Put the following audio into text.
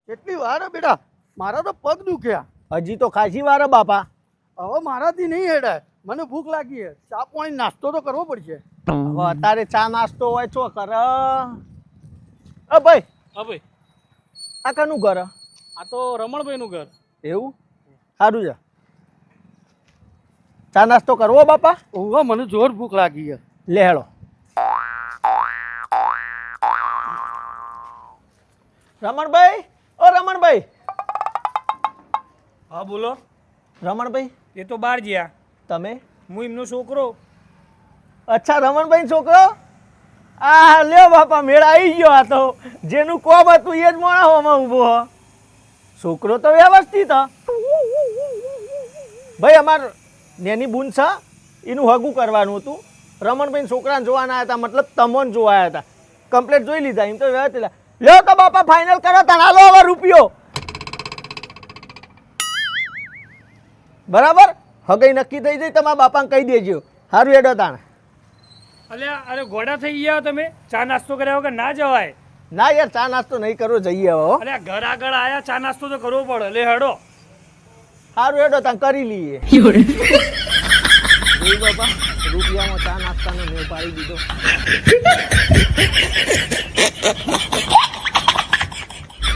કેટલી વાર હે બેટા, મારા તો પગ દુખ્યા. હજી તો ખાસી વાર હે બાપા. હવે મારાથી નહીં હેડાય, મને ભૂખ લાગી છે. ચા પાણી નાસ્તો તો કરવો પડશે. હવે અત્યારે ચા નાસ્તો હોય છો કર. ભાઈ હા ભાઈ, આ કાનું ઘર હે? આ તો રમણભાઈનું ઘર. એવું સારું છે. ચા નાસ્તો કરવો બાપા? ઓહો, મને જોર ભૂખ લાગી છે. લે હેળો. રમણભાઈ, ઓ રમણભાઈ. હા બોલો. રમણભાઈ એ તો બહાર ગયા. તમે? હું એમનો છોકરો. અચ્છા, રમણભાઈ છોકરો. આ લ્યો બાપા, મેળ આવી ગયો. આ તો જેનું કોમ હતું એ જ મોણામાં ઊભો હો. છોકરો તો વ્યવસ્થિત હ. ભાઈ અમાર નેની બુન છે, એનું હગું કરવાનું હતું. રમણભાઈ છોકરાને જોવાના હતા, મતલબ તમોન જોવાયા હતા. કમ્પ્લેટ જોઈ લીધા. એમ તો વ્યવસ્થિત. લ્યો તો બાપા ફાઇનલ કરો, તને હાલો હવે રૂપિયો. બરાબર, હગઈ નક્કી થઈ જાય. તમારા બાપાને કહી દેજો. સારું હેડો તાણ. અરે ઘોડા થઈ ગયા તમે. ચા નાસ્તો કર્યા વગર ના જવાય. ના યાર, ચા નાસ્તો નહીં કરવો, જઈએ હવે. અરે ઘર આગળ આયા, ચા નાસ્તો તો કરવો પડે. લે હેડો. સારું હેડો તાણ, કરી લઈએ. જોઈ બાપા, રૂપિયામાં ચા નાસ્તાનો મેળ પાડી દીધો.